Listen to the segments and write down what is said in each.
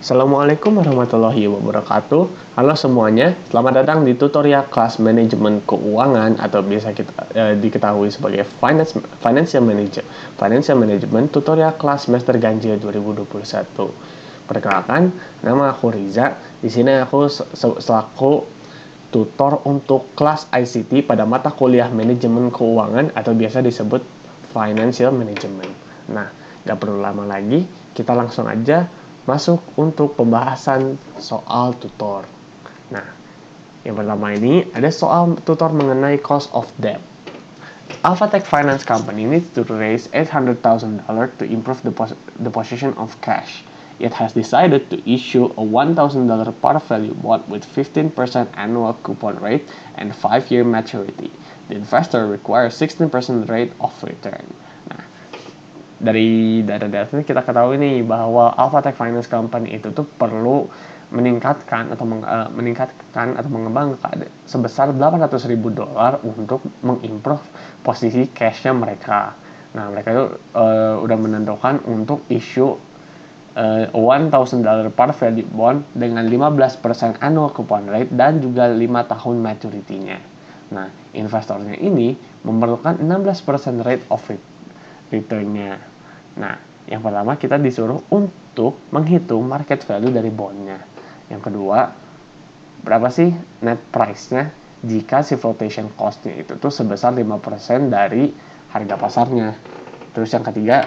Assalamualaikum warahmatullahi wabarakatuh. Halo semuanya, selamat datang di tutorial kelas manajemen keuangan atau biasa kita diketahui sebagai financial management tutorial kelas semester ganjil 2021. Perkenalkan, nama aku Riza. Di sini aku selaku tutor untuk kelas ICT pada mata kuliah manajemen keuangan atau biasa disebut financial management. Nah, gak perlu lama lagi, kita langsung aja masuk untuk pembahasan soal tutor. Nah, yang pertama ini ada soal tutor mengenai cost of debt. Alphatech Finance Company needs to raise $800,000 to improve the position of cash. It has decided to issue a $1,000 par value bond with 15% annual coupon rate and 5-year maturity. The investor requires 16% rate of return. Dari data-data ini kita ketahui nih bahwa Alphatech Finance Company itu tuh perlu meningkatkan atau mengembangkan sebesar $800,000 untuk mengimprove posisi cashnya mereka. Nah, mereka itu udah menentukan untuk issue $1,000 par value bond dengan 15% annual coupon rate dan juga 5 tahun maturity-nya. Nah, investornya ini memerlukan 16% rate of return-nya. Nah, yang pertama kita disuruh untuk menghitung market value dari bondnya. Yang kedua, berapa sih net price-nya jika si flotation cost-nya itu tuh sebesar 5% dari harga pasarnya. Terus yang ketiga,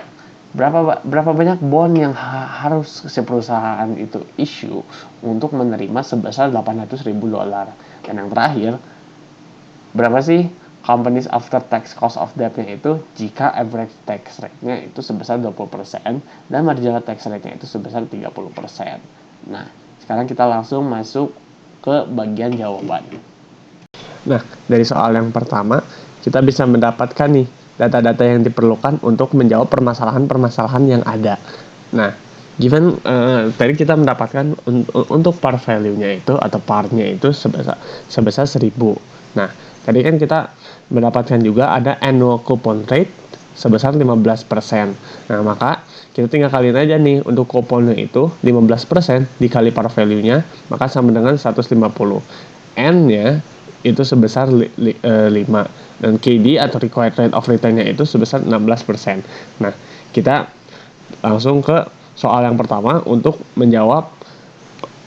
berapa banyak bond yang harus si perusahaan itu issue untuk menerima sebesar $800,000. Dan yang terakhir, berapa sih companies after tax cost of debt-nya itu jika average tax rate-nya itu sebesar 20% dan marginal tax rate-nya itu sebesar 30%. Nah, sekarang kita langsung masuk ke bagian jawaban. Nah, dari soal yang pertama, kita bisa mendapatkan nih data-data yang diperlukan untuk menjawab permasalahan-permasalahan yang ada. Nah, given tadi kita mendapatkan untuk par value-nya itu atau par-nya itu sebesar 1.000. Nah, tadi kan kita mendapatkan juga ada annual coupon rate sebesar 15%. Nah, maka kita tinggal kaliin aja nih untuk kuponnya itu 15% dikali par value-nya, maka sama dengan 150. N-nya itu sebesar 5 dan KD atau required rate of return-nya itu sebesar 16%. Nah, kita langsung ke soal yang pertama untuk menjawab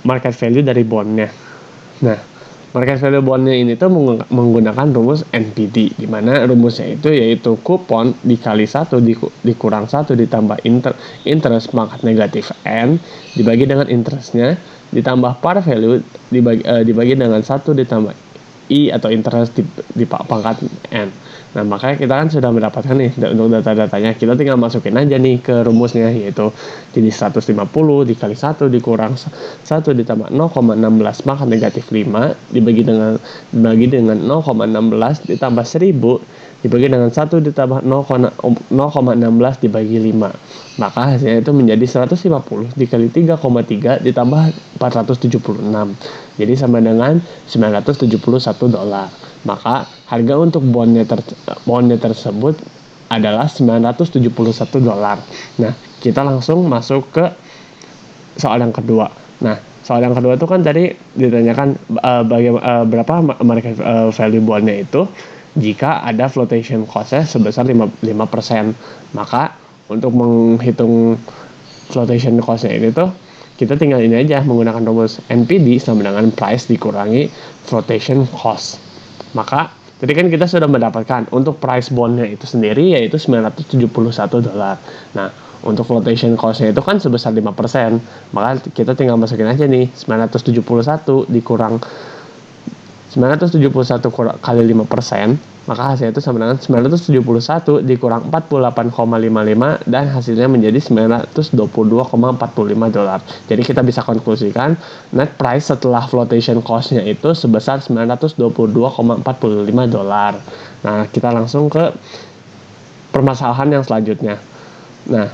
market value dari bond-nya. Nah, market value bond-nya ini tuh menggunakan rumus NPD, di mana rumusnya itu yaitu kupon dikali 1 dikurang 1 ditambah interest pangkat negatif N dibagi dengan interestnya ditambah par value dibagi dengan 1 ditambah I atau interest di pangkat N. Nah, makanya kita kan sudah mendapatkan nih untuk data-datanya. Kita tinggal masukin aja nih ke rumusnya, yaitu jadi 150 dikali 1 dikurang 1 ditambah 0,16 pangkat negatif 5 dibagi dengan 0,16 ditambah 1000 dibagi dengan 1 ditambah 0,16 dibagi 5. Maka hasilnya itu menjadi 150 dikali 3,3 ditambah 476. Jadi sama dengan $971. Maka harga untuk bondnya tersebut adalah $971. Nah, kita langsung masuk ke soal yang kedua. Nah, soal yang kedua itu kan tadi ditanyakan berapa market value bondnya itu jika ada flotation cost-nya sebesar 5%. Maka untuk menghitung flotation cost-nya ini tuh kita tinggal ini aja menggunakan rumus NPD sama dengan price dikurangi flotation cost. Maka tadi kan kita sudah mendapatkan untuk price bondnya itu sendiri yaitu $971. Nah, untuk flotation cost-nya itu kan sebesar 5%. Maka kita tinggal masukin aja nih 971 dikurang 971 kali 5%, maka hasilnya itu sama dengan 971 dikurang 48,55 dan hasilnya menjadi $922,45. Jadi kita bisa konklusikan net price setelah flotation cost-nya itu sebesar $922,45. Nah, kita langsung ke permasalahan yang selanjutnya. Nah,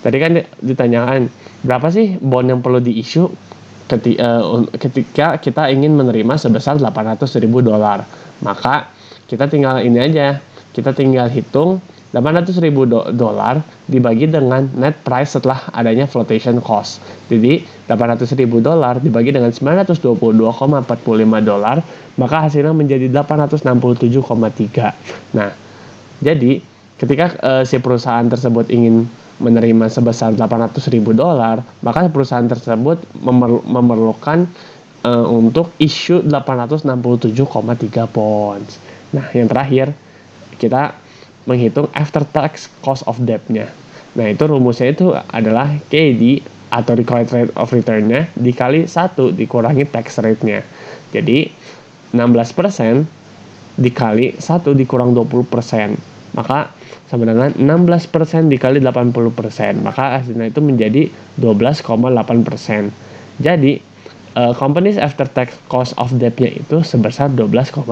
tadi kan ditanyakan berapa sih bond yang perlu di-issue ketika kita ingin menerima sebesar $800,000. Maka kita tinggal ini aja, kita tinggal hitung $800.000 dibagi dengan net price setelah adanya flotation cost. Jadi $800.000 dibagi dengan $922,45, maka hasilnya menjadi 867,3. Nah, jadi ketika si perusahaan tersebut ingin menerima sebesar $800.000, maka perusahaan tersebut memerlukan untuk issue 867,3 bonds. Nah, yang terakhir kita menghitung after tax cost of debt-nya. Nah, itu rumusnya itu adalah KD atau required rate of return-nya dikali 1 dikurangi tax rate-nya. Jadi 16% dikali 1 dikurang 20%. Maka sama dengan 16% dikali 80%. Maka hasilnya itu menjadi 12,8%. Jadi company's after tax cost of debt-nya itu sebesar 12,8%.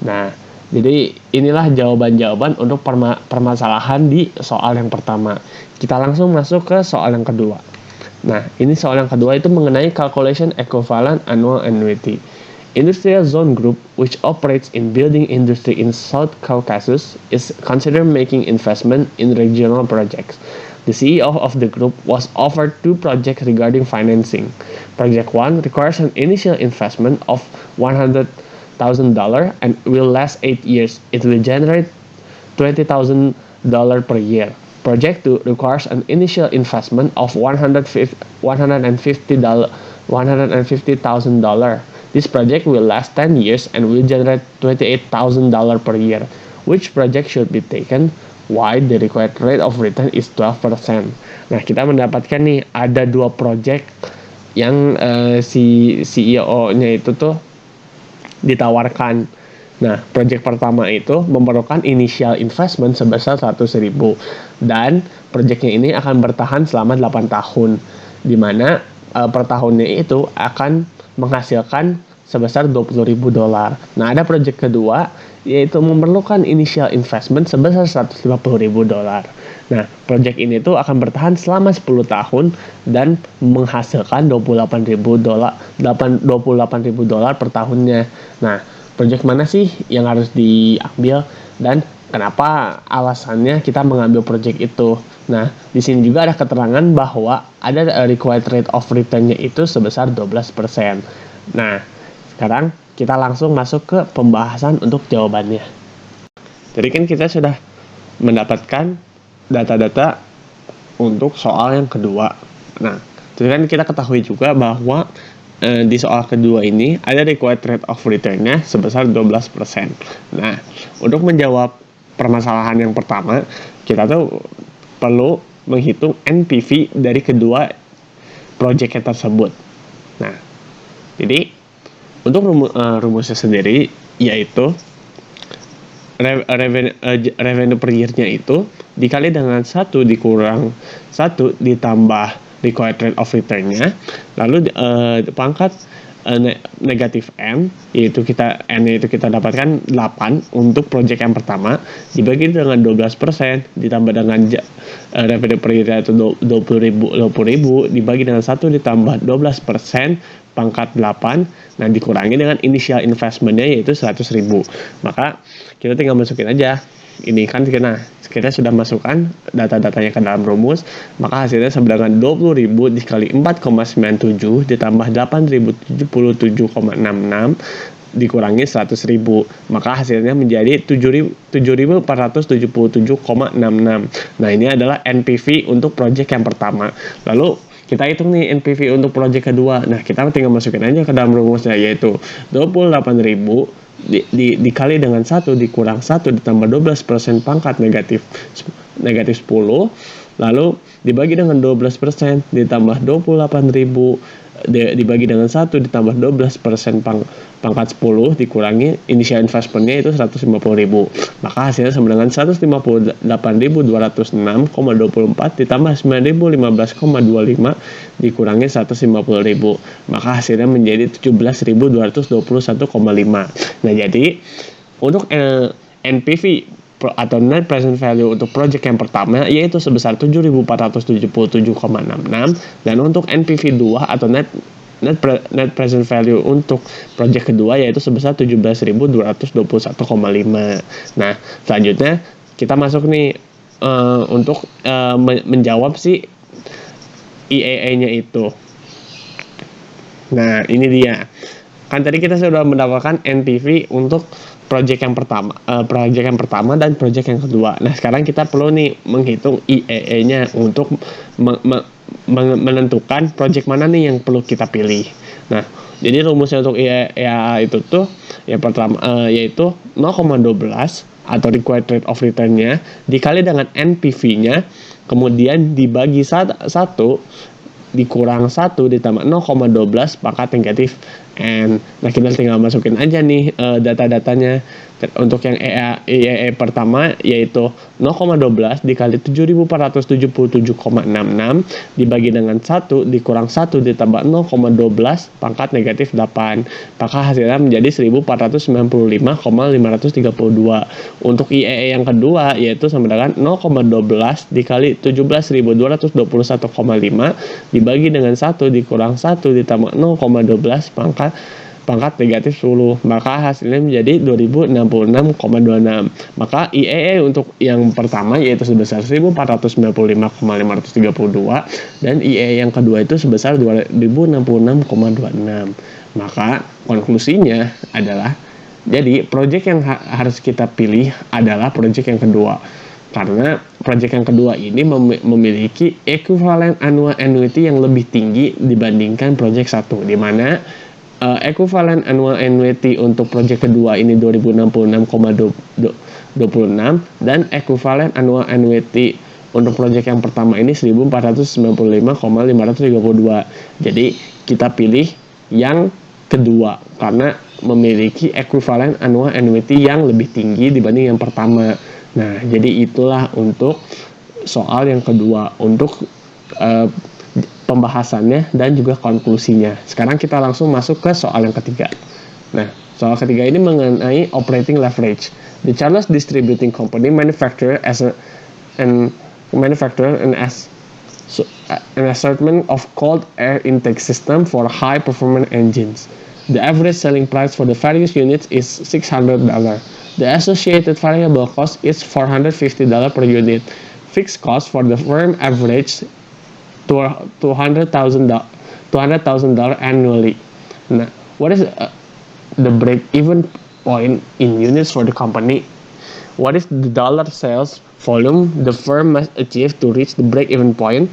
Nah, jadi inilah jawaban-jawaban untuk permasalahan di soal yang pertama. Kita langsung masuk ke soal yang kedua. Nah, ini soal yang kedua itu mengenai calculation equivalent annual annuity. Industrial Zone Group, which operates in building industry in South Caucasus, is considered making investment in regional projects. The CEO of the group was offered 2 projects regarding financing. Project 1 requires an initial investment of $100,000 and will last 8 years. It will generate $20,000 per year. Project 2 requires an initial investment of $150,000. This project will last 10 years and will generate $28,000 per year. Which project should be taken? Why the required rate of return is 12%. Nah, kita mendapatkan nih ada 2 project yang si CEO-nya itu tuh ditawarkan. Nah, project pertama itu memerlukan initial investment sebesar 100.000 dan projectnya ini akan bertahan selama 8 tahun, di mana per tahunnya itu akan menghasilkan sebesar $20.000. Nah, ada project kedua yaitu memerlukan initial investment sebesar $150.000. Nah, project ini tuh akan bertahan selama 10 tahun dan menghasilkan $28.000 per tahunnya. Nah, project mana sih yang harus diambil dan kenapa alasannya kita mengambil project itu? Nah, di sini juga ada keterangan bahwa ada required rate of return-nya itu sebesar 12%. Nah, sekarang kita langsung masuk ke pembahasan untuk jawabannya. Jadi kan kita sudah mendapatkan data-data untuk soal yang kedua. Nah, jadi kan kita ketahui juga bahwa di soal kedua ini ada required rate of return-nya sebesar 12%. Nah, untuk menjawab permasalahan yang pertama, kita tuh perlu menghitung NPV dari kedua proyek tersebut. Nah, jadi untuk rumusnya sendiri yaitu revenue per year-nya itu dikali dengan 1 dikurang 1 ditambah required rate of return-nya, lalu pangkat negatif N, yaitu N-nya itu kita dapatkan 8 untuk project yang pertama, dibagi dengan 12%, ditambah dengan revenue per year itu 20.000 dibagi dengan 1 ditambah 12%, pangkat 8, nah dikurangi dengan initial investment-nya yaitu 100.000. Maka kita tinggal masukin aja. Ini kan kita sudah masukkan data-datanya ke dalam rumus, maka hasilnya sama dengan 20.000 dikali 4,97 ditambah 8.077,66 dikurangi 100.000, maka hasilnya menjadi 7.477,66. Nah, ini adalah NPV untuk project yang pertama. Lalu kita hitung nih NPV untuk project kedua. Nah, kita tinggal masukin aja ke dalam rumusnya yaitu 28.000 dikali dengan 1 dikurang 1 ditambah 12% pangkat negatif 10, lalu dibagi dengan 12% ditambah 28.000 dibagi dengan 1 ditambah 12% pangkat 10 dikurangi initial investment-nya itu 150.000, maka hasilnya sama dengan 158.206,24 ditambah 9.015,25 dikurangi 150.000, maka hasilnya menjadi 17.221,5. Nah, jadi untuk NPV atau net present value untuk project yang pertama yaitu sebesar 7.477,66, dan untuk NPV 2 atau net present value untuk project kedua yaitu sebesar 17.221,5. Nah, selanjutnya kita masuk nih untuk menjawab si IEE-nya itu. Nah, ini dia. Kan tadi kita sudah mendapatkan NPV untuk project yang pertama, dan project yang kedua. Nah, sekarang kita perlu nih menghitung IEE-nya untuk menentukan project mana nih yang perlu kita pilih. Nah, jadi rumusnya untuk IEA itu tuh yang pertama yaitu 0,12 atau required rate of return-nya dikali dengan NPV-nya, kemudian dibagi 1 dikurang 1 ditambah 0,12 pangkat negatif N. Nah, kita tinggal masukin aja nih data-datanya. Untuk yang IEE pertama yaitu 0,12 dikali 7.477,66 dibagi dengan 1 dikurang 1 ditambah 0,12 pangkat negatif 8. Maka hasilnya menjadi 1.495,532. Untuk IEE yang kedua yaitu sama dengan 0,12 dikali 17.221,5 dibagi dengan 1 dikurang 1 ditambah 0,12 pangkat negatif 10, maka hasilnya menjadi 2066,26. Maka IEE untuk yang pertama yaitu sebesar 1495,532 dan IEE yang kedua itu sebesar 2066,26. Maka konklusinya adalah jadi project yang harus kita pilih adalah project yang kedua, karena project yang kedua ini memiliki equivalent annual annuity yang lebih tinggi dibandingkan project satu, di mana equivalent annual annuity untuk project kedua ini 2066,26 dan equivalent annual annuity untuk project yang pertama ini 1495,532. Jadi kita pilih yang kedua karena memiliki equivalent annual annuity yang lebih tinggi dibanding yang pertama. Nah, jadi itulah untuk soal yang kedua untuk pembahasannya dan juga konklusinya. Sekarang kita langsung masuk ke soal yang ketiga. Nah, soal ketiga ini mengenai operating leverage. The Charles Distributing Company manufacture an assortment of cold air intake system for high performance engines. The average selling price for the various units is $600. The associated variable cost is $450 per unit. Fixed cost for the firm average $200,000 annually. Now, what is the break-even point in units for the company? What is the dollar sales volume the firm must achieve to reach the break-even point?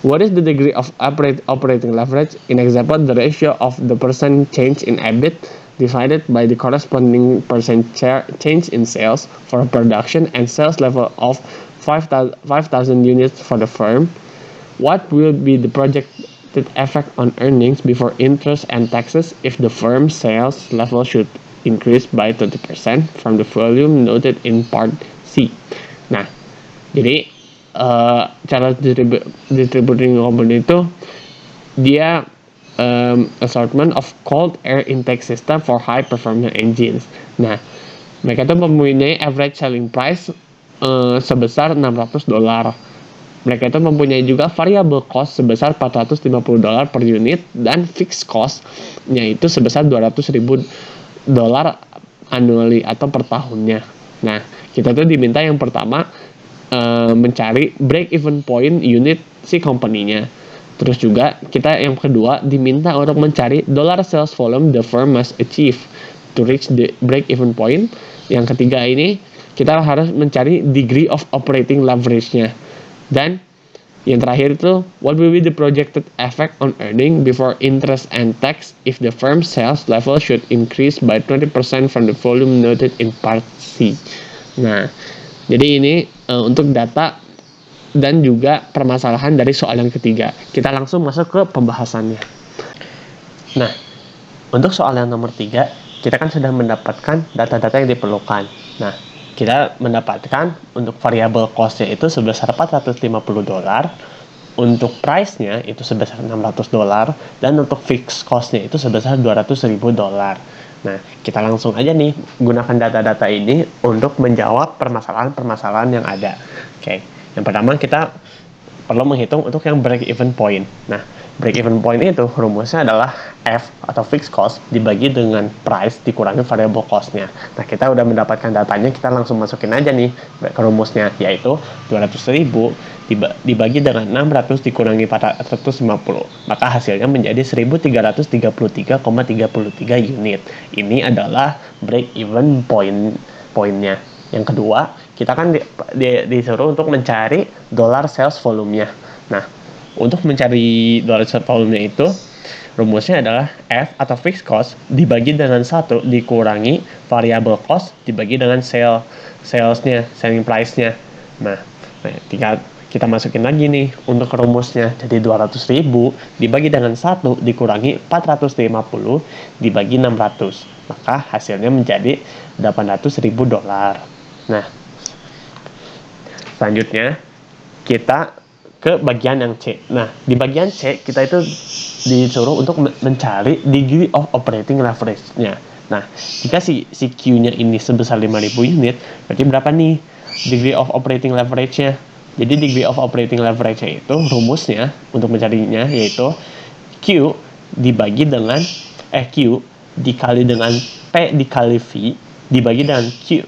What is the degree of operating leverage? In example, the ratio of the percent change in EBIT divided by the corresponding percent change in sales for production and sales level of 5,000 units for the firm. What will be the projected effect on earnings before interest and taxes if the firm's sales level should increase by 20% from the volume noted in part C? Nah, jadi cara distributing company itu dia assortment of cold air intake system for high performance engines. Nah, mereka itu mempunyai average selling price sebesar $600. Mereka itu mempunyai juga variable cost sebesar $450 per unit dan fixed cost-nya itu sebesar $200.000 annually atau per tahunnya. Nah, kita tuh diminta yang pertama mencari break even point unit si company-nya. Terus juga kita yang kedua diminta untuk mencari dollar sales volume the firm must achieve to reach the break even point. Yang ketiga ini kita harus mencari degree of operating leverage-nya. Dan yang terakhir itu, what will be the projected effect on earning before interest and tax if the firm's sales level should increase by 20% from the volume noted in part C. Nah, jadi ini untuk data dan juga permasalahan dari soal yang ketiga. Kita langsung masuk ke pembahasannya. Nah, untuk soal yang nomor 3, kita kan sudah mendapatkan data-data yang diperlukan. Nah, kita mendapatkan untuk variable cost-nya itu sebesar $450, untuk price-nya itu sebesar $600, dan untuk fixed cost-nya itu sebesar $200.000. Nah, kita langsung aja nih gunakan data-data ini untuk menjawab permasalahan-permasalahan yang ada. Oke, yang pertama kita perlu menghitung untuk yang break-even point. Nah, break even point itu rumusnya adalah F atau fixed cost dibagi dengan price dikurangi variable cost-nya. Nah, kita udah mendapatkan datanya, kita langsung masukin aja nih ke rumusnya, yaitu 200.000 dibagi dengan 600 dikurangi 450. Maka hasilnya menjadi 1333,33 unit. Ini adalah break even pointnya. Yang kedua, kita kan disuruh untuk mencari dollar sales volume-nya. Nah, untuk mencari dollar sales volume-nya itu, rumusnya adalah F atau fixed cost dibagi dengan 1 dikurangi variable cost dibagi dengan selling price-nya. Nah, tinggal kita masukin lagi nih untuk rumusnya. Jadi 200.000 dibagi dengan 1 dikurangi 450 dibagi 600. Maka hasilnya menjadi $800.000. Nah, selanjutnya kita ke bagian yang C. Nah, di bagian C kita itu disuruh untuk mencari degree of operating leverage-nya. Nah, jika si Q-nya ini sebesar 5.000 unit, berarti berapa nih degree of operating leverage-nya? Jadi degree of operating leverage-nya itu rumusnya untuk mencarinya yaitu Q dibagi dengan Q dikali dengan P dikali V dibagi dengan Q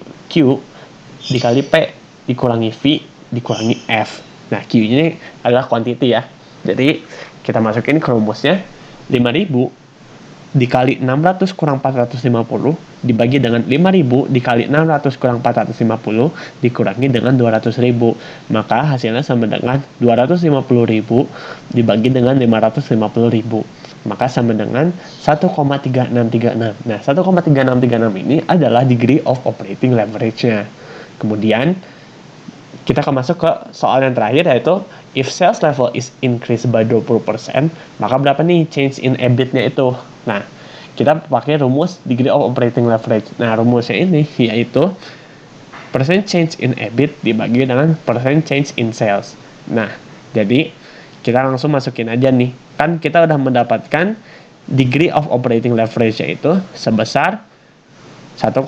dikali P dikurangi V dikurangi F. Nah, Q ini adalah quantity ya. Jadi, kita masukin ke rumusnya 5.000 dikali 600 kurang 450 dibagi dengan 5.000 dikali 600 kurang 450 dikurangi dengan 200.000. Maka hasilnya sama dengan 250.000 dibagi dengan 550.000. Maka sama dengan 1,3636. Nah, 1,3636 ini adalah degree of operating leverage-nya. Kemudian, kita akan masuk ke soal yang terakhir, yaitu if sales level is increased by 20%, maka berapa nih change in EBIT-nya itu? Nah, kita pakai rumus degree of operating leverage. Nah, rumusnya ini yaitu percent change in EBIT dibagi dengan percent change in sales. Nah, jadi kita langsung masukin aja nih. Kan kita udah mendapatkan degree of operating leverage yaitu sebesar 1,36.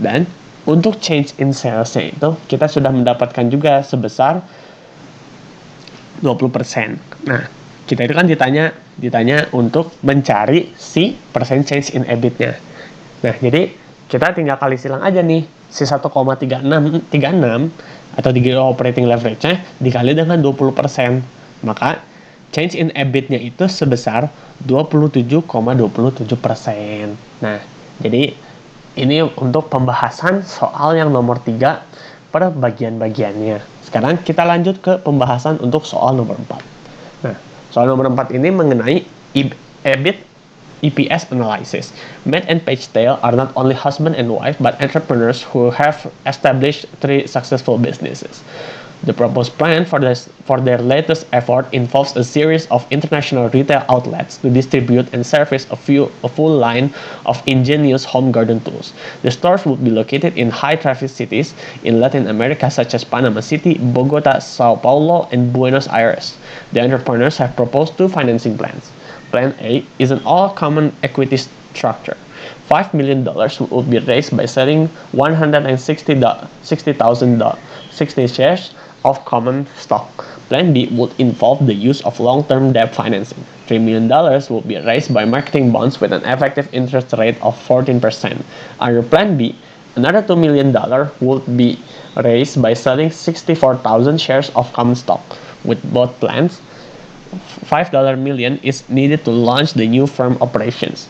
Dan untuk change in sales-nya itu kita sudah mendapatkan juga sebesar 20%. Nah, kita itu kan ditanya untuk mencari si percent change in EBIT-nya. Nah, jadi kita tinggal kali silang aja nih si 1,36 atau degree of operating leverage-nya dikali dengan 20%. Maka change in EBIT-nya itu sebesar 27,27%. Nah, jadi ini untuk pembahasan soal yang nomor 3 per bagian-bagiannya. Sekarang kita lanjut ke pembahasan untuk soal nomor 4. Nah, soal nomor 4 ini mengenai EBIT EPS analysis. Matt and Paige Taylor are not only husband and wife, but entrepreneurs who have established 3 successful businesses. The proposed plan for their latest effort involves a series of international retail outlets to distribute and service a full line of ingenious home garden tools. The stores would be located in high-traffic cities in Latin America such as Panama City, Bogota, Sao Paulo, and Buenos Aires. The entrepreneurs have proposed 2 financing plans. Plan A is an all-common equity structure. $5 million will be raised by selling 160,000 shares of common stock. Plan B would involve the use of long-term debt financing. $3 million will be raised by marketing bonds with an effective interest rate of 14%. Under Plan B, another $2 million would be raised by selling 64,000 shares of common stock. With both plans, $5 million is needed to launch the new firm operations.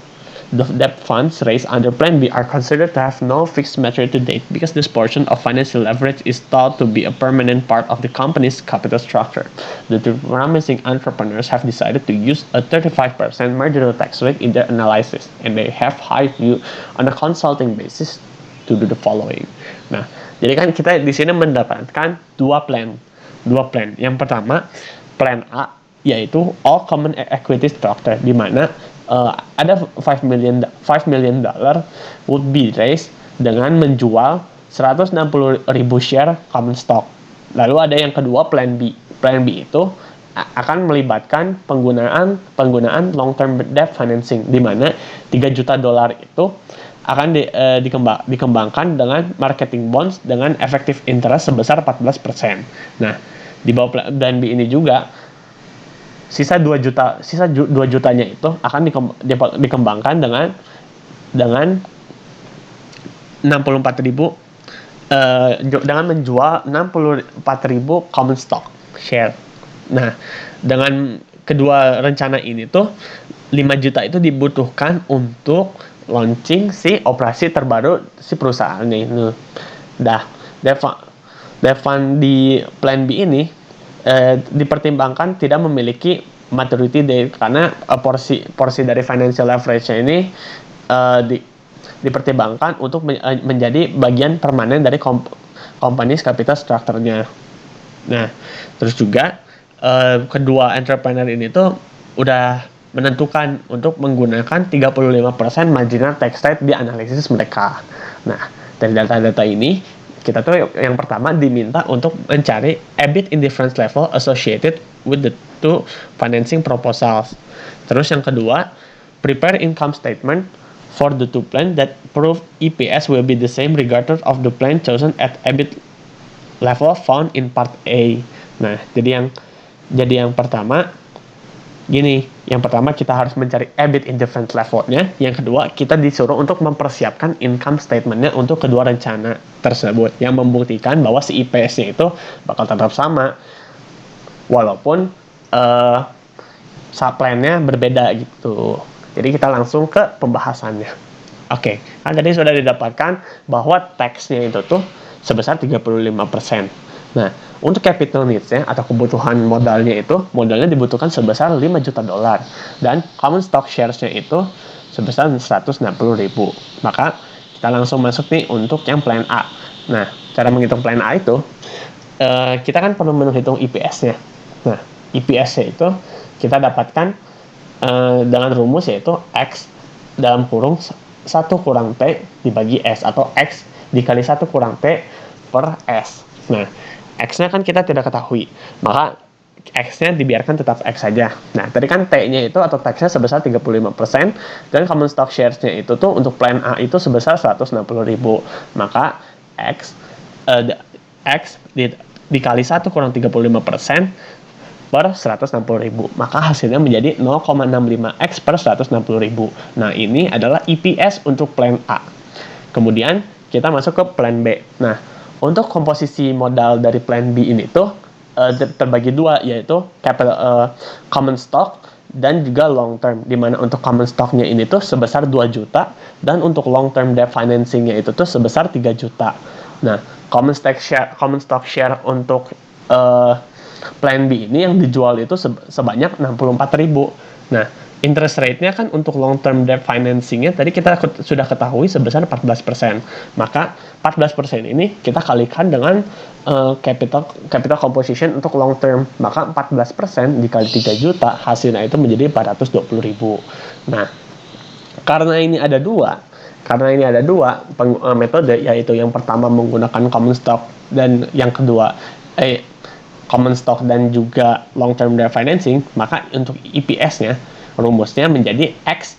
The debt funds raised under Plan B are considered to have no fixed maturity date because this portion of financial leverage is thought to be a permanent part of the company's capital structure. The 2 promising entrepreneurs have decided to use a 35% marginal tax rate in their analysis, and they have hired you on a consulting basis to do the following. Nah, jadi kan kita di sini mendapatkan dua plan. Yang pertama, Plan A yaitu all common equity structure, di mana ada $5 million would be raised dengan menjual 160.000 share common stock. Lalu ada yang kedua Plan B. Plan B itu akan melibatkan penggunaan long term debt financing, di mana $3 juta itu akan dikembangkan dengan marketing bonds dengan effective interest sebesar 14%. Nah, di bawah Plan B ini juga sisa 2 juta, 2 jutanya itu akan dikembangkan dengan 64.000 dengan menjual 64.000 common stock share. Nah, dengan kedua rencana ini tuh 5 juta itu dibutuhkan untuk launching si operasi terbaru si perusahaannya ini. Devan di plan B ini dipertimbangkan tidak memiliki maturity date karena porsi dari financial leverage-nya ini dipertimbangkan untuk menjadi bagian permanen dari company's capital structure-nya. Nah, terus juga kedua entrepreneur ini tuh udah menentukan untuk menggunakan 35% marginal tax rate di analisis mereka. Nah, dari data-data ini kita tuh yang pertama diminta untuk mencari EBIT indifference level associated with the two financing proposals. Terus yang kedua, prepare income statement for the two plan that prove EPS will be the same regardless of the plan chosen at EBIT level found in part A. Nah, jadi yang pertama gini, yang pertama kita harus mencari EBIT indifference levelnya, yang kedua kita disuruh untuk mempersiapkan income statementnya untuk kedua rencana tersebut yang membuktikan bahwa si IPS-nya itu bakal tetap sama walaupun subplan-nya berbeda gitu. Jadi kita langsung ke pembahasannya. Oke, kan tadi sudah didapatkan bahwa tax-nya itu tuh sebesar 35%. Nah, untuk capital needs-nya atau kebutuhan modalnya dibutuhkan sebesar $5 juta dan common stock shares-nya itu sebesar 160.000. Maka kita langsung masuk nih untuk yang plan A. Nah, cara menghitung plan A itu kita kan perlu menghitung EPS-nya. Nah, EPS-nya itu kita dapatkan dengan rumus yaitu X dalam kurung 1 kurang T dibagi S atau X dikali 1 kurang T per S. Nah, X-nya kan kita tidak ketahui, maka X-nya dibiarkan tetap X saja. Nah, tadi kan T-nya itu atau tax-nya sebesar 35% dan common stock shares-nya itu tuh untuk plan A itu sebesar 160.000. Maka X dikali 1 kurang 35% per 160.000, maka hasilnya menjadi 0,65x per 160.000. Nah, ini adalah EPS untuk plan A. Kemudian kita masuk ke plan B. Nah, untuk komposisi modal dari plan B ini tuh terbagi dua, yaitu common stock dan juga long term, dimana untuk common stocknya ini tuh sebesar 2 juta dan untuk long term debt financingnya itu tuh sebesar 3 juta. Nah, common stock share untuk plan B ini yang dijual itu sebanyak 64.000. Nah, interest rate-nya kan untuk long term debt financing-nya tadi kita sudah ketahui sebesar 14%. Maka 14% ini kita kalikan dengan capital composition untuk long term. Maka 14% dikali 3 juta hasilnya itu menjadi 420.000. Nah, karena ini ada dua metode, yaitu yang pertama menggunakan common stock dan yang kedua common stock dan juga long term debt financing, maka untuk EPS-nya rumusnya menjadi X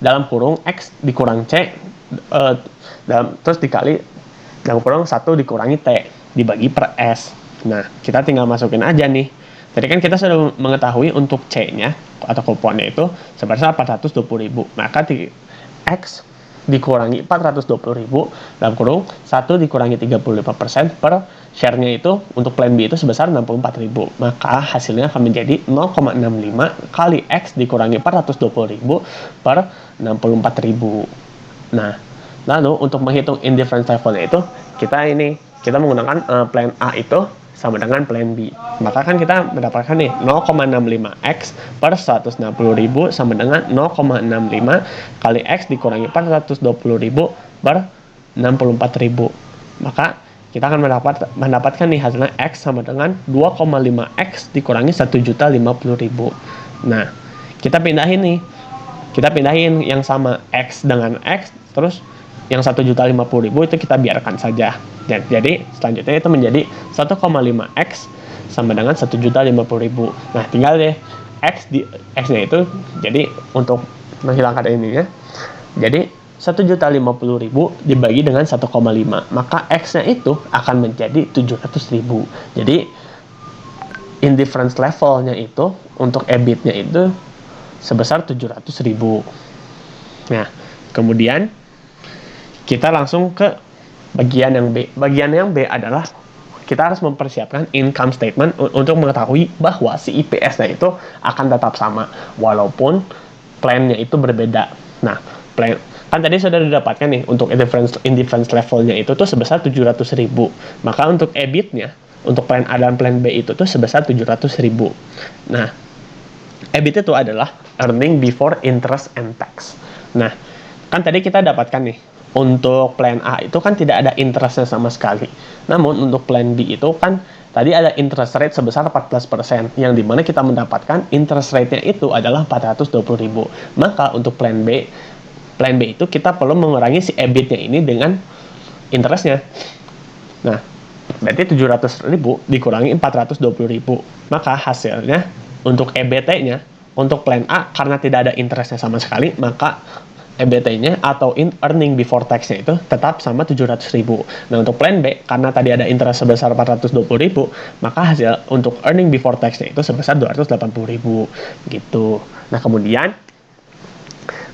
dalam kurung X dikurang C terus dikali dalam kurung 1 dikurangi T dibagi per S. Nah, kita tinggal masukin aja nih. Tadi kan kita sudah mengetahui untuk C-nya atau kuponnya itu sebesar 420.000. Maka X dikurangi 420.000 dalam kurung 1 dikurangi 35% per share-nya itu untuk plan B itu sebesar 64.000. Maka hasilnya akan menjadi 0,65 kali X dikurangi 420.000 per 64.000. Nah, lalu untuk menghitung indifference level-nya itu kita menggunakan plan A itu sama dengan plan B. Maka kan kita mendapatkan nih 0,65x per 160.000 sama dengan 0,65 kali x dikurangi 420.000 per 64.000. Maka kita akan mendapatkan nih hasilnya x sama dengan 2,5x dikurangi 1.050.000. Nah, kita pindahin yang sama x dengan x, terus yang 1.050.000 itu kita biarkan saja. Jadi selanjutnya itu menjadi 1,5x sama dengan 1.050.000. Nah, tinggal deh x-nya itu jadi untuk menghilangkan ininya. Jadi 1.050.000 dibagi dengan 1,5, maka x-nya itu akan menjadi 700.000. Jadi indifference levelnya itu untuk EBIT-nya itu sebesar 700.000. Nah, kemudian kita langsung ke bagian yang B. Bagian yang B adalah kita harus mempersiapkan income statement untuk mengetahui bahwa si IPS-nya itu akan tetap sama walaupun plan-nya itu berbeda. Nah, plan kan tadi sudah didapatkan nih untuk indifference levelnya itu tuh sebesar 700.000. Maka untuk EBIT-nya untuk plan A dan plan B itu tuh sebesar 700.000. Nah, EBIT itu adalah earning before interest and tax. Nah, kan tadi kita dapatkan nih untuk plan A itu kan tidak ada interestnya sama sekali. Namun untuk plan B itu kan tadi ada interest rate sebesar 14%, yang dimana kita mendapatkan interest rate-nya itu adalah 420.000. Maka untuk plan B itu kita perlu mengurangi si EBIT-nya ini dengan interestnya. Nah, berarti 700.000 dikurangi 420.000. Maka hasilnya untuk EBT-nya untuk plan A karena tidak ada interestnya sama sekali, maka EBT-nya atau earning before tax-nya itu tetap sama 700.000. Nah, untuk plan B karena tadi ada interest sebesar 420.000, maka hasil untuk earning before tax-nya itu sebesar 280.000 gitu. Nah, kemudian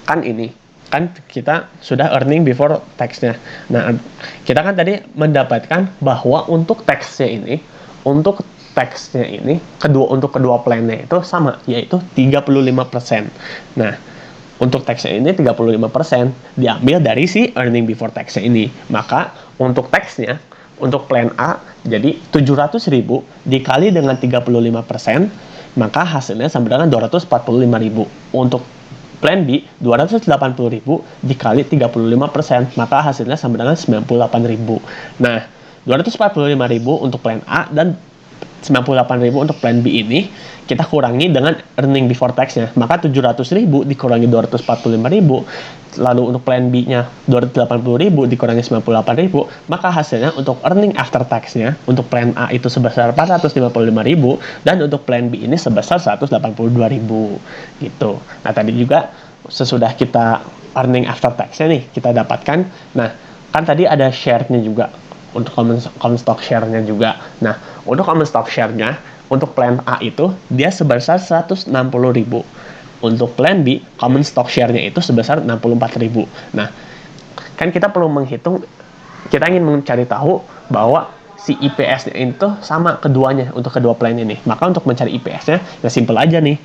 kan kita sudah earning before tax-nya. Nah, kita kan tadi mendapatkan bahwa untuk tax-nya ini, untuk kedua plan-nya itu sama, yaitu 35%. Nah, untuk tax-nya ini 35% diambil dari si earning before tax-nya ini. Maka untuk tax-nya, untuk plan A, jadi 700.000 dikali dengan 35%, maka hasilnya sama dengan 245.000. Untuk plan B, 280.000 dikali 35%, maka hasilnya sama dengan 98.000. Nah, 245.000 untuk plan A dan 98.000 untuk plan B ini kita kurangi dengan earning before tax-nya. Maka 700.000 dikurangi 245.000, lalu untuk plan B-nya 280.000 dikurangi 98.000, maka hasilnya untuk earning after tax-nya untuk plan A itu sebesar 455.000 dan untuk plan B ini sebesar 182.000 gitu. Nah, tadi juga sesudah kita earning after tax-nya nih kita dapatkan. Nah, kan tadi ada share-nya juga untuk common stock share-nya juga. Nah, untuk common stock share-nya untuk plan A itu dia sebesar 160.000. Untuk plan B, common stock share-nya itu sebesar 64.000. Nah, kan kita perlu menghitung, kita ingin mencari tahu bahwa si IPS-nya itu sama keduanya untuk kedua plan ini. Maka untuk mencari IPS-nya, ya simple aja nih.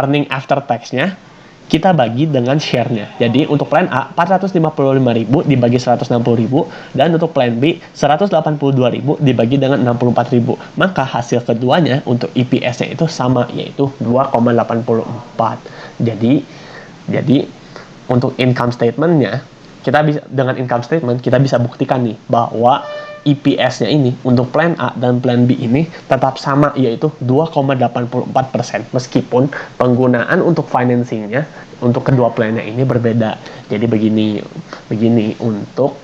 Earning after tax-nya kita bagi dengan share-nya. Jadi untuk plan A 455.000 dibagi 160.000 dan untuk plan B 182.000 dibagi dengan 64.000. Maka hasil keduanya untuk EPS-nya itu sama, yaitu 2,84. Jadi untuk income statement-nya kita bisa dengan income statement kita bisa buktikan nih bahwa EPS-nya ini untuk plan A dan plan B ini tetap sama, yaitu 2,84%, meskipun penggunaan untuk financing-nya untuk kedua plan-nya ini berbeda. Jadi begini untuk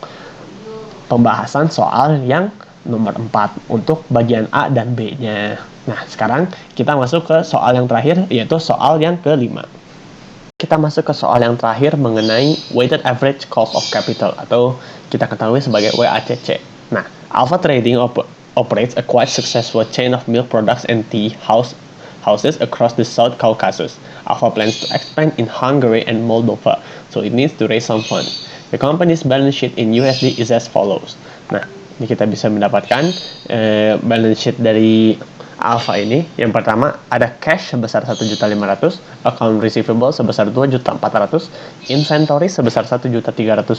pembahasan soal yang nomor 4 untuk bagian A dan B-nya. Nah, sekarang kita masuk ke soal yang terakhir, yaitu soal yang kelima. Kita masuk ke soal yang terakhir mengenai weighted average cost of capital atau kita ketahui sebagai WACC. Nah, Alpha Trading operates a quite successful chain of milk products and tea houses across the South Caucasus. Alpha plans to expand in Hungary and Moldova, so it needs to raise some funds. The company's balance sheet in USD is as follows. Nah, ini kita bisa mendapatkan balance sheet dari Alpha ini. Yang pertama ada cash sebesar 1.500.000, account receivable sebesar 2.400.000, inventory sebesar 1.310.000,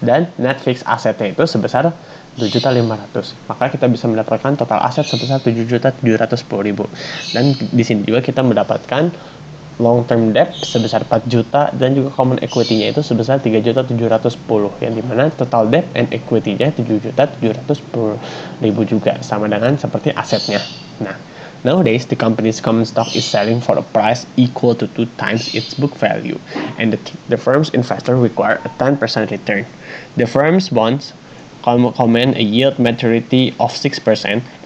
dan net fixed assetnya itu sebesar 7.500.000. Maka kita bisa mendapatkan total aset sebesar 7.710.000. Dan di sini juga kita mendapatkan long term debt sebesar 4 juta dan juga common equity-nya itu sebesar 3.710, yang dimana total debt and equity-nya 7.710.000 juga, sama dengan seperti asetnya. Nah, nowadays the company's common stock is selling for a price equal to 2 times its book value, and the firm's investors require a 10% return. The firm's bonds command a yield maturity of 6%,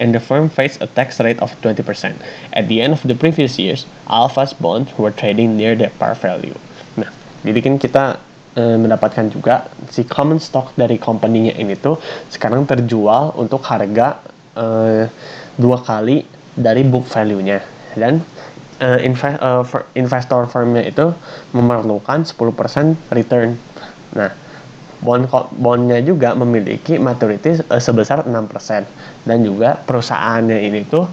and the firm faced a tax rate of 20%. At the end of the previous years, Alpha's bonds were trading near their par value. Nah, jadi kan kita mendapatkan juga si common stock dari company-nya ini tuh sekarang terjual untuk harga 2 kali dari book value-nya. Dan investor firmnya itu memerlukan 10% return. Nah, bondnya juga memiliki maturity sebesar 6%, dan juga perusahaannya ini tuh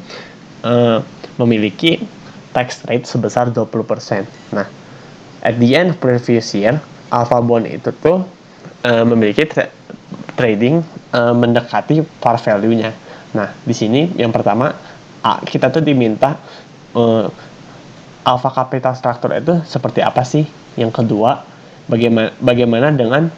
memiliki tax rate sebesar 20%. Nah, at the end of previous year, Alpha Bond itu tuh memiliki trading mendekati par value-nya. Nah, di sini yang pertama kita tuh diminta alpha capital structure itu seperti apa sih? Yang kedua, bagaimana dengan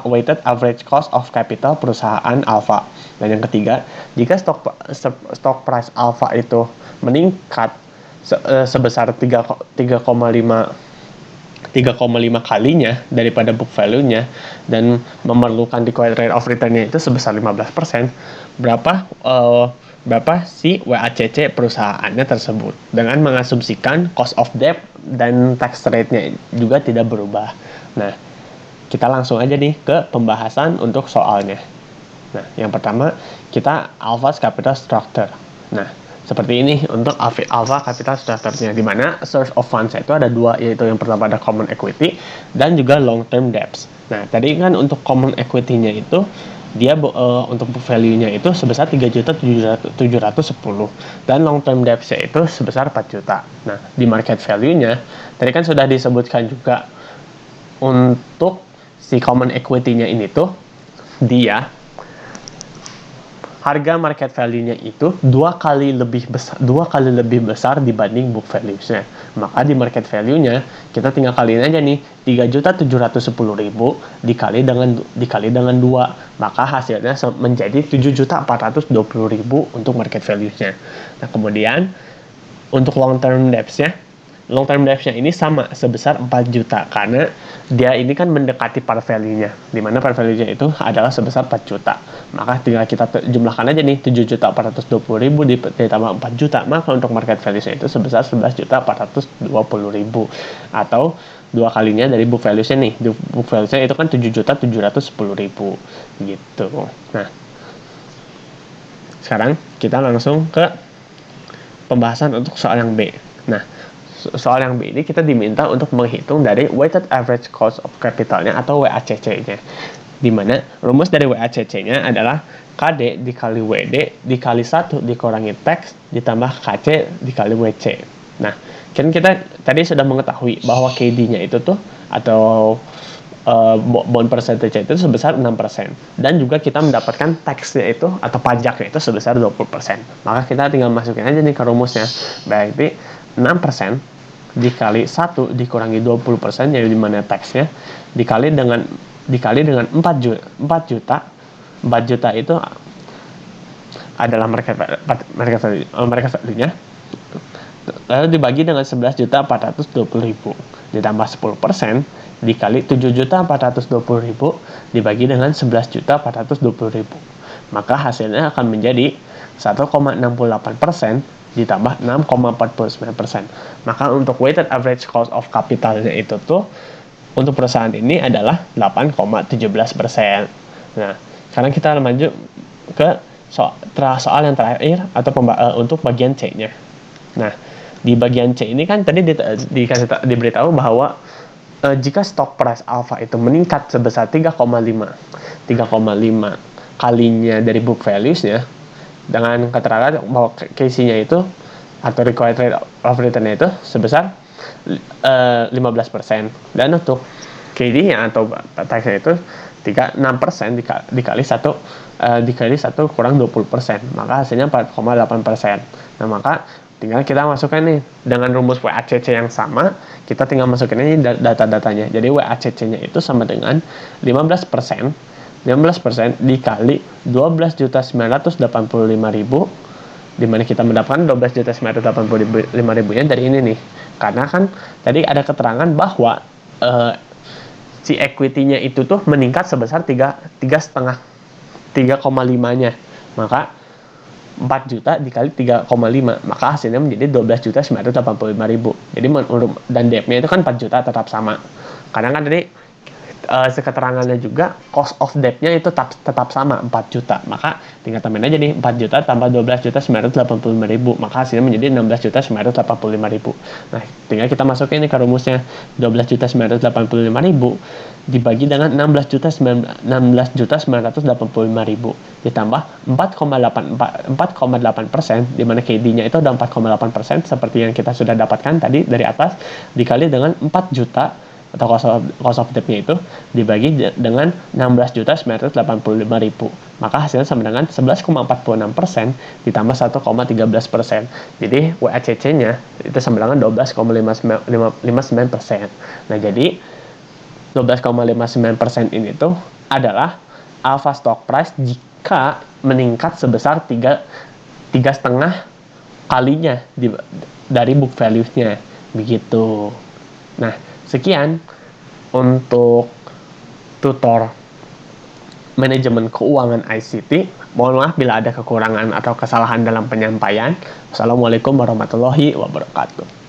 weighted average cost of capital perusahaan alpha? Dan yang ketiga, jika stock price alpha itu meningkat sebesar 3,5 kalinya daripada book value-nya dan memerlukan required rate of return-nya itu sebesar 15%, berapa si WACC perusahaannya tersebut, dengan mengasumsikan cost of debt dan tax rate-nya juga tidak berubah. Nah, kita langsung aja nih ke pembahasan untuk soalnya. Nah, yang pertama kita Alpha's capital structure. Nah, seperti ini untuk Alpha capital structure-nya, di mana source of funds itu ada dua, yaitu yang pertama ada common equity dan juga long term debts. Nah, tadi kan untuk common equity-nya itu dia untuk book value-nya itu sebesar 3.710, dan long term debt-nya itu sebesar 4 juta. Nah, di market value-nya tadi kan sudah disebutkan juga untuk si common equity-nya ini tuh dia harga market value-nya itu dua kali lebih besar dibanding book value-nya. Maka di market value-nya kita tinggal kaliin aja nih, 3.710.000 dikali dengan 2, maka hasilnya menjadi 7.420.000 untuk market value-nya. Nah, kemudian untuk long term debt-nya ini sama sebesar 4 juta, karena dia ini kan mendekati par value-nya, di mana par value-nya itu adalah sebesar 4 juta. Maka tinggal kita jumlahkan aja nih, 7.420.000 ditambah 4 juta, maka untuk market value-nya itu sebesar 11.420.000, atau dua kalinya dari book value-nya nih. Book value-nya itu kan 7.710.000 gitu. Nah, sekarang kita langsung ke pembahasan untuk soal yang B. Nah, soal yang B ini kita diminta untuk menghitung dari weighted average cost of capital-nya atau WACC-nya, di mana rumus dari WACC-nya adalah KD dikali WD dikali 1 dikurangi tax ditambah KC dikali WC. Nah, kan kita tadi sudah mengetahui bahwa KD-nya itu tuh atau bond percentage itu sebesar 6%, dan juga kita mendapatkan tax-nya itu atau pajaknya itu sebesar 20%. Maka kita tinggal masukin aja nih ke rumusnya, berarti 6% dikali 1 dikurangi 20%, yaitu dimana tax-nya dikali dengan 4 juta. 4 juta itu adalah market value-nya, lalu dibagi dengan 11.420.000 ditambah 10% dikali 7.420.000 dibagi dengan 11.420.000, maka hasilnya akan menjadi 1,68% ditambah 6,49%. Maka untuk weighted average cost of capitalnya itu tuh untuk perusahaan ini adalah 8,17%. Nah, sekarang kita lanjut ke soal yang terakhir atau untuk bagian C-nya. Nah, di bagian C ini kan tadi diberitahu bahwa jika stock price alpha itu meningkat sebesar 3,5 kalinya dari book values-nya, dengan keterangan bahwa KC-nya itu atau required rate of return-nya itu sebesar 15%, dan untuk KD-nya atau tax-nya itu 6% dikali 1 kurang 20%, maka hasilnya 4,8%. Nah, maka tinggal kita masukkan nih dengan rumus WACC yang sama, kita tinggal masukin ini data-datanya. Jadi WACC-nya itu sama dengan 15% dikali 12.985.000, dimana kita mendapatkan 12.985.000-nya dari ini nih. Karena kan tadi ada keterangan bahwa si equity-nya itu tuh meningkat sebesar 3,5-nya. Maka 4 juta dikali 3,5, maka hasilnya menjadi 12.985.000. Jadi dan debt-nya itu kan 4 juta tetap sama. Karena kan tadi keterangannya juga cost of debt-nya itu tetap sama 4 juta. Maka tinggal tambahin aja nih 4 juta tambah 12.985.000, maka hasilnya menjadi 16.985.000. Nah, tinggal kita masukin ini ke rumusnya. 12.985.000 dibagi dengan 16.985.000 ditambah 4,8%, di mana KD-nya itu udah 4,8% seperti yang kita sudah dapatkan tadi dari atas, dikali dengan 4 juta atau cost of debt-nya itu dibagi dengan 16.985.000, maka hasilnya sama dengan 11,46% ditambah 1,13%. Jadi WACC-nya itu sama dengan 12,59%. Nah, jadi 12,59% ini tuh adalah alpha stock price jika meningkat sebesar 3,5 kalinya dari book value-nya begitu. Nah, sekian untuk tutor manajemen keuangan ICT. Mohon maaf bila ada kekurangan atau kesalahan dalam penyampaian. Wassalamualaikum warahmatullahi wabarakatuh.